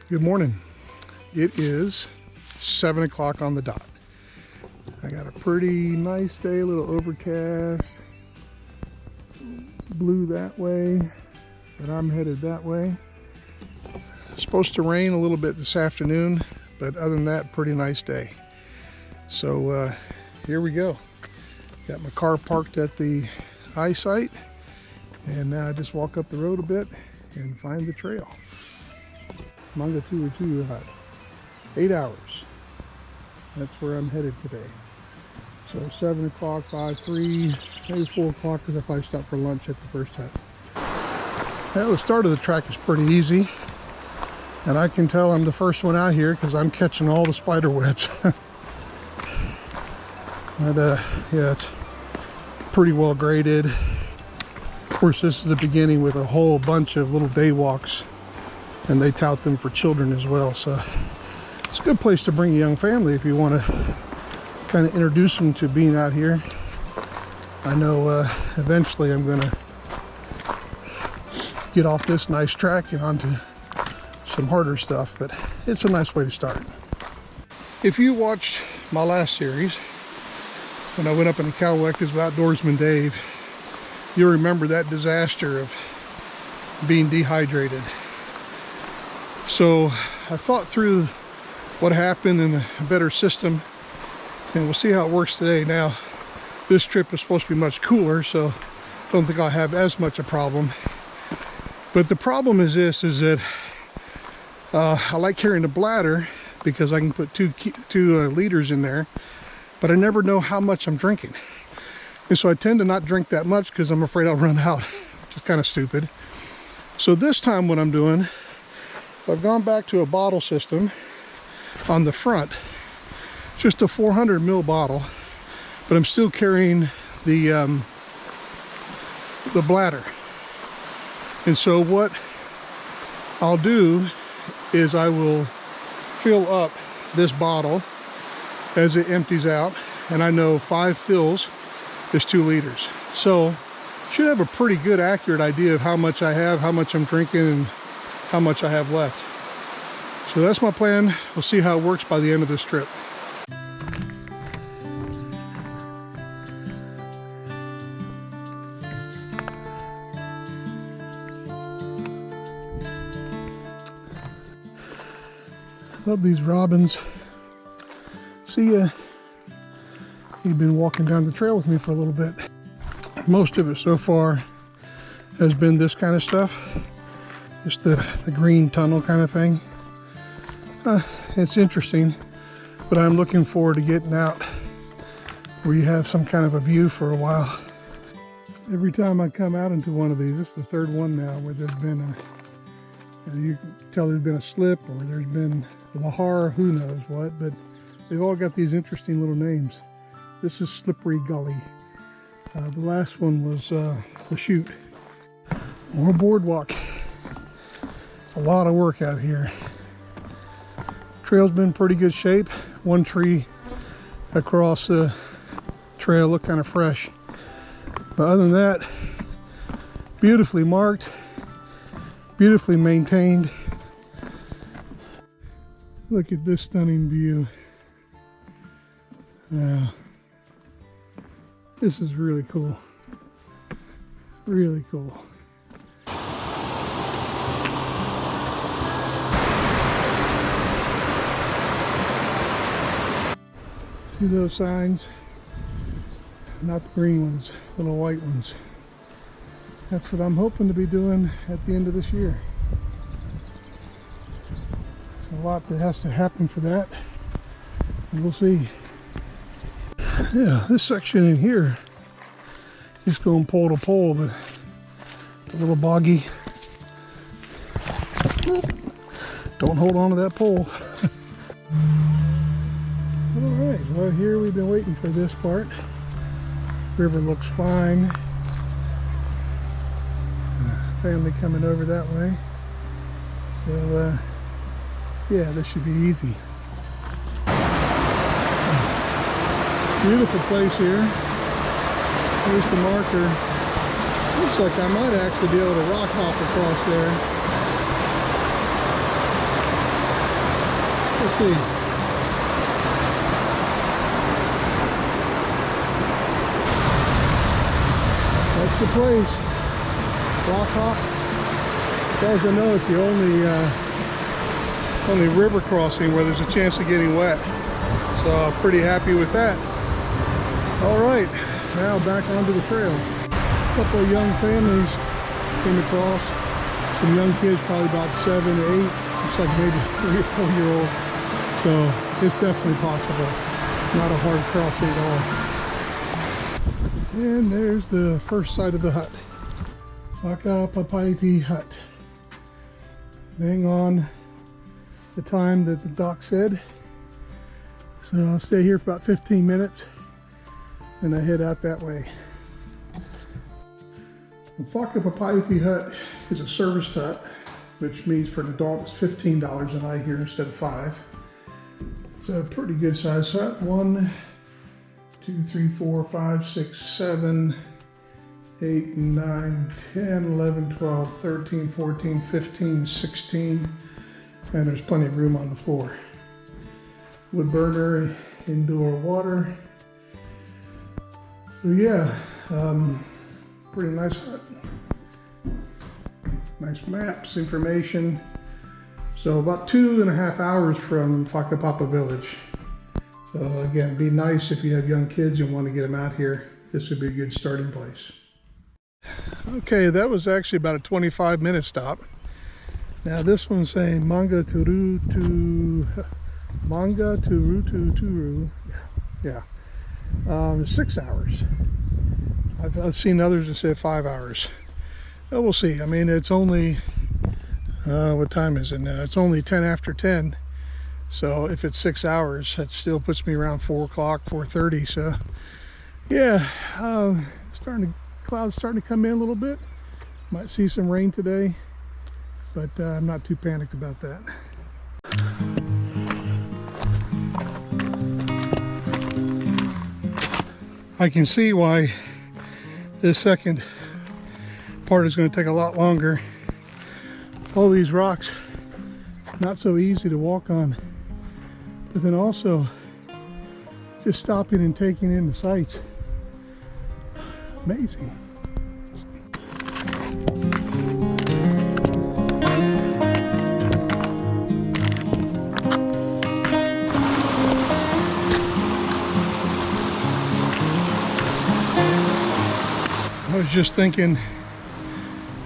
Good morning. It is 7 o'clock on the dot. I got a pretty nice day, a little overcast. Blue that way, but I'm headed that way. It's supposed to rain a little bit this afternoon, but other than that, pretty nice day. So here we go. Got my car parked at the eyesight, and now I just walk up the road a bit and find the trail. Manga 8 hours. That's where I'm headed today. So 7 o'clock, 5:03, maybe 4 o'clock because I probably stopped for lunch at the first time. Well, the start of the track is pretty easy. And I can tell I'm the first one out here because I'm catching all the spider webs. But yeah, it's pretty well graded. Of course, this is the beginning with a whole bunch of little day walks. And they tout them for children as well. So it's a good place to bring a young family if you want to kind of introduce them to being out here. I know eventually I'm going to get off this nice track and onto some harder stuff, but it's a nice way to start. If you watched my last series, when I went up in the Cowlicks with Outdoorsman Dave, you'll remember that disaster of being dehydrated. So I thought through what happened in a better system, and we'll see how it works today. Now, this trip is supposed to be much cooler, so I don't think I'll have as much a problem. But the problem is this, is that I like carrying a bladder because I can put two liters in there, but I never know how much I'm drinking. And so I tend to not drink that much because I'm afraid I'll run out, which is kind of stupid. So this time what I'm doing, I've gone back to a bottle system on the front, just a 400 ml bottle, but I'm still carrying the bladder. And so what I'll do is I will fill up this bottle as it empties out, and I know 5 fills is 2 liters. So should have a pretty good accurate idea of how much I have, how much I'm drinking, and how much I have left. So that's my plan. We'll see how it works by the end of this trip. Love these robins. See ya. You've been walking down the trail with me for a little bit. Most of it so far has been this kind of stuff. Just the green tunnel kind of thing. It's interesting, but I'm looking forward to getting out where you have some kind of a view for a while. Every time I come out into one of these, this is the third one now where there's been you can tell there's been a slip, or there's been lahar, who knows what, but they've all got these interesting little names. This is Slippery Gully. The last one was the chute. More boardwalk. It's a lot of work out here. Trail's been in pretty good shape. One tree across the trail looked kind of fresh. But other than that, beautifully marked, beautifully maintained. Look at this stunning view. This is really cool. Really cool. See those signs? Not the green ones, little white ones. That's what I'm hoping to be doing at the end of this year. There's a lot that has to happen for that, and we'll see. Yeah, this section in here is going pole to pole, but a little boggy. Don't hold on to that pole. Alright, well here we've been waiting for this part. River looks fine. Family coming over that way. So yeah, this should be easy. Beautiful place here. Here's the marker. Looks like I might actually be able to rock hop across there. Let's see. That's the place. Rock Hop. As far as I know, it's the only river crossing where there's a chance of getting wet. So I'm pretty happy with that. All right, now back onto the trail. A couple of young families came across. Some young kids, probably about 7 or 8. Looks like maybe 3 or 4-year-old. So it's definitely possible. Not a hard crossing at all. And there's the first site of the hut. Whakapapaiti hut. Bang on the time that the doc said. So I'll stay here for about 15 minutes and I head out that way. The Whakapapaiti hut is a serviced hut, which means for an adult it's $15 a night here instead of $5. It's a pretty good sized hut. 1, 2, 3, 4, 5, 6, 7, 8, 9, 10, 11, 12, 13, 14, 15, 16, and there's plenty of room on the floor. Wood burner, indoor water. So yeah, pretty nice hut. Nice maps, information. So about 2.5 hours from Whakapapa village. So again, be nice if you have young kids and want to get them out here. This would be a good starting place. Okay, that was actually about a 25-minute stop. Now this one's saying Manga Turu Turu. Yeah. 6 hours. I've seen others that say 5 hours. Well, we'll see. I mean, it's only, what time is it now? It's only 10 after 10. So if it's 6 hours, that still puts me around 4 o'clock, 4:30. So yeah, clouds starting to come in a little bit. Might see some rain today, but I'm not too panicked about that. I can see why this second part is going to take a lot longer. All these rocks, not so easy to walk on, but then also just stopping and taking in the sights. Amazing. I was just thinking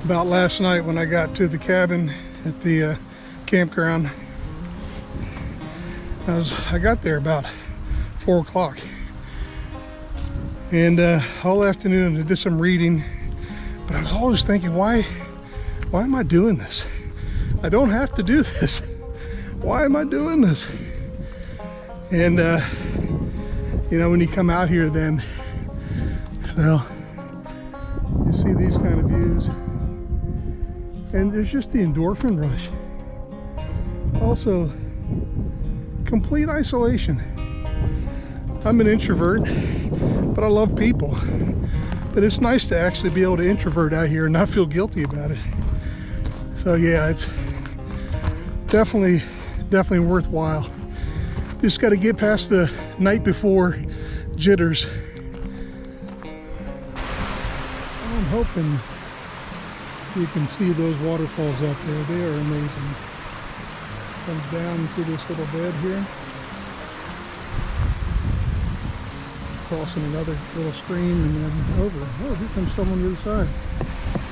about last night when I got to the cabin at the campground. I got there about 4 o'clock. And all afternoon I did some reading, but I was always thinking, why am I doing this? I don't have to do this. Why am I doing this? And you know, when you come out here, then, well, you see these kind of views, and there's just the endorphin rush. Also, complete isolation. I'm an introvert, but I love people. But it's nice to actually be able to introvert out here and not feel guilty about it. So yeah, it's definitely worthwhile. Just got to get past the night before jitters. I'm hoping you can see those waterfalls out there. They are amazing. Comes down to this little bed here. Crossing another little stream and then over. Oh, here comes someone to the side.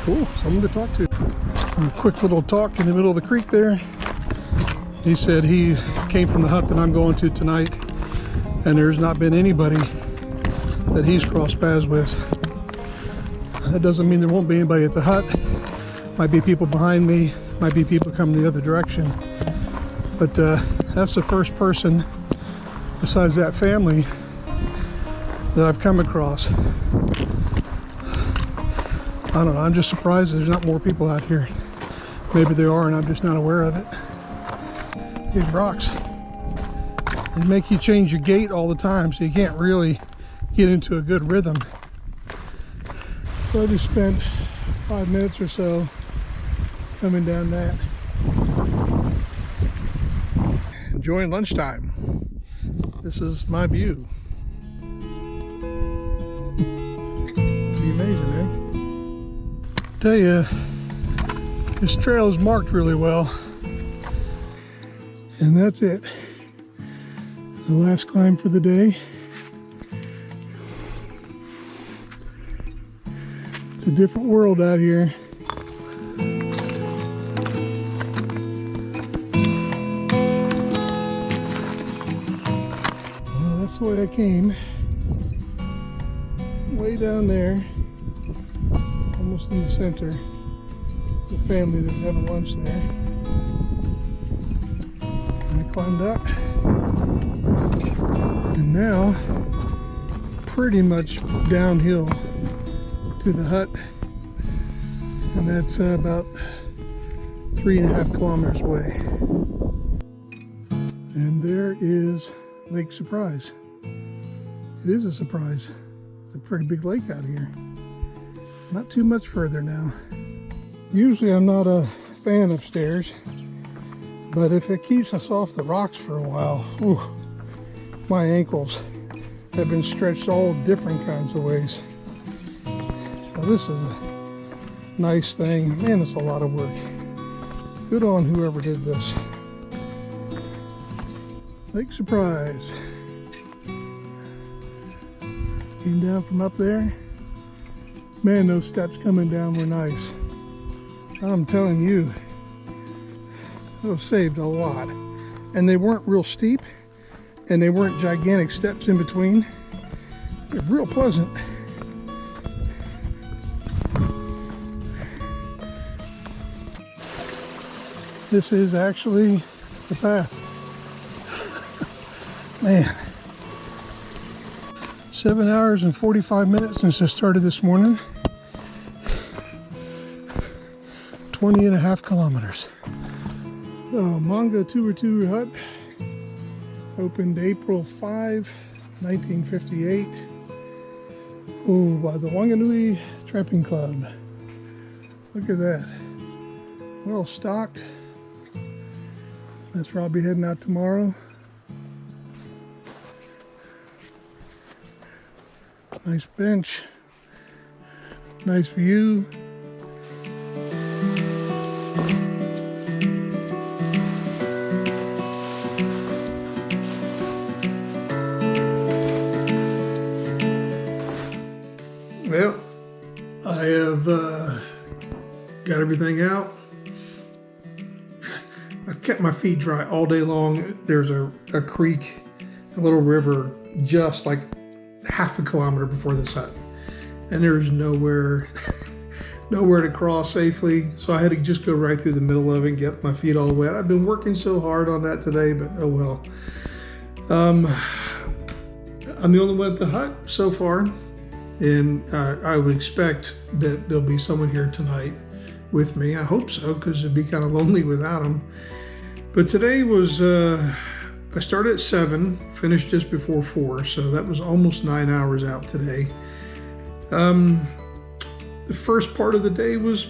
Cool, someone to talk to. A quick little talk in the middle of the creek there. He said he came from the hut that I'm going to tonight, and there's not been anybody that he's crossed paths with. That doesn't mean there won't be anybody at the hut. Might be people behind me, might be people coming the other direction. But that's the first person besides that family that I've come across. I don't know, I'm just surprised there's not more people out here. Maybe there are and I'm just not aware of it. These rocks, they make you change your gait all the time, so you can't really get into a good rhythm. So I just spent 5 minutes or so coming down that. enjoying lunchtime. This is my view. Pretty amazing, eh? Tell you, this trail is marked really well. And that's it. The last climb for the day. It's a different world out here. Well, that's the way I came. Way down there, almost in the center. The family that's having lunch there. And I climbed up. And now, pretty much downhill to the hut. And that's about 3.5 kilometers away. And there is Lake Surprise. It is a surprise. It's a pretty big lake out here. Not too much further now. Usually I'm not a fan of stairs, but if it keeps us off the rocks for a while, ooh, my ankles have been stretched all different kinds of ways. Well, this is a nice thing. Man, it's a lot of work. Good on whoever did this. Lake Surprise. Came down from up there. Man, those steps coming down were nice. I'm telling you, those saved a lot. And they weren't real steep, and they weren't gigantic steps in between. They're real pleasant. This is actually the path. Man. 7 hours and 45 minutes since I started this morning. 20.5 kilometers. Manga Turaturu Hut opened April 5, 1958. Oh, by the Wanganui Trapping Club. Look at that. Well stocked. That's where I'll be heading out tomorrow. Nice bench. Nice view. Well, I have got everything out. I've kept my feet dry all day long. There's a creek, a little river, just like half a kilometer before this hut. And there's nowhere to cross safely. So I had to just go right through the middle of it and get my feet all wet. I've been working so hard on that today, but oh well. I'm the only one at the hut so far. And I would expect that there'll be someone here tonight with me. I hope so, because it'd be kind of lonely without them. But today was, I started at 7, finished just before 4, so that was almost 9 hours out today. The first part of the day was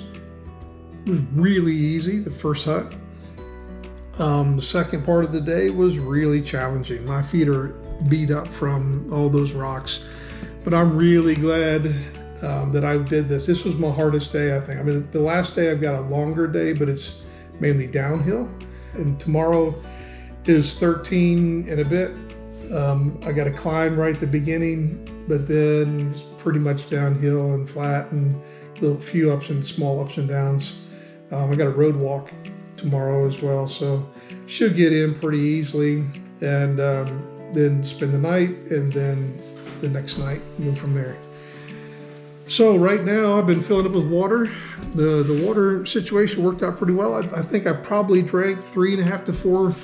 really easy, the first hut. The second part of the day was really challenging. My feet are beat up from all those rocks. But I'm really glad that I did this. This was my hardest day, I think. I mean, the last day I've got a longer day, but it's mainly downhill. And tomorrow is 13 and a bit. I got to climb right at the beginning, but then it's pretty much downhill and flat and a few small ups and downs. I got a road walk tomorrow as well, so should get in pretty easily, and then spend the night, and then the next night, go from there. So right now I've been filling up with water. The water situation worked out pretty well. I think I probably drank 3.5 to 4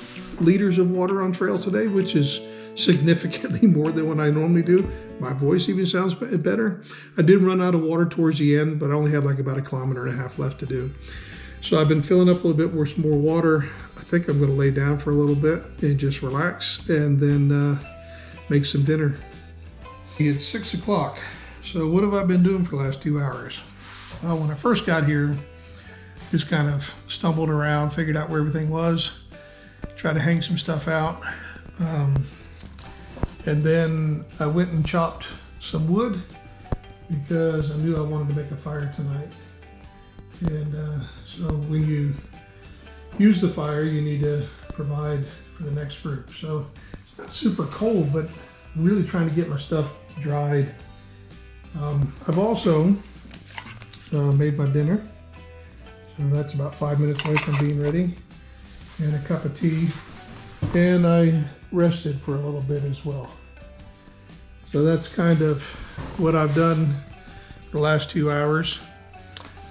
liters of water on trail today, which is significantly more than what I normally do. My voice even sounds better. I did run out of water towards the end, but I only had like about 1.5 kilometers left to do. So I've been filling up a little bit more water. I think I'm gonna lay down for a little bit and just relax, and then make some dinner. It's 6 o'clock. So what have I been doing for the last 2 hours? Well, when I first got here, just kind of stumbled around, figured out where everything was, try to hang some stuff out. And then I went and chopped some wood because I knew I wanted to make a fire tonight. And so when you use the fire, you need to provide for the next group. So it's not super cold, but I'm really trying to get my stuff dried. I've also made my dinner. So that's about 5 minutes away from being ready. And a cup of tea. And I rested for a little bit as well. So that's kind of what I've done the last 2 hours.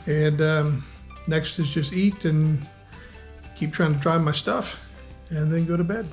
And next is just eat and keep trying to dry my stuff and then go to bed.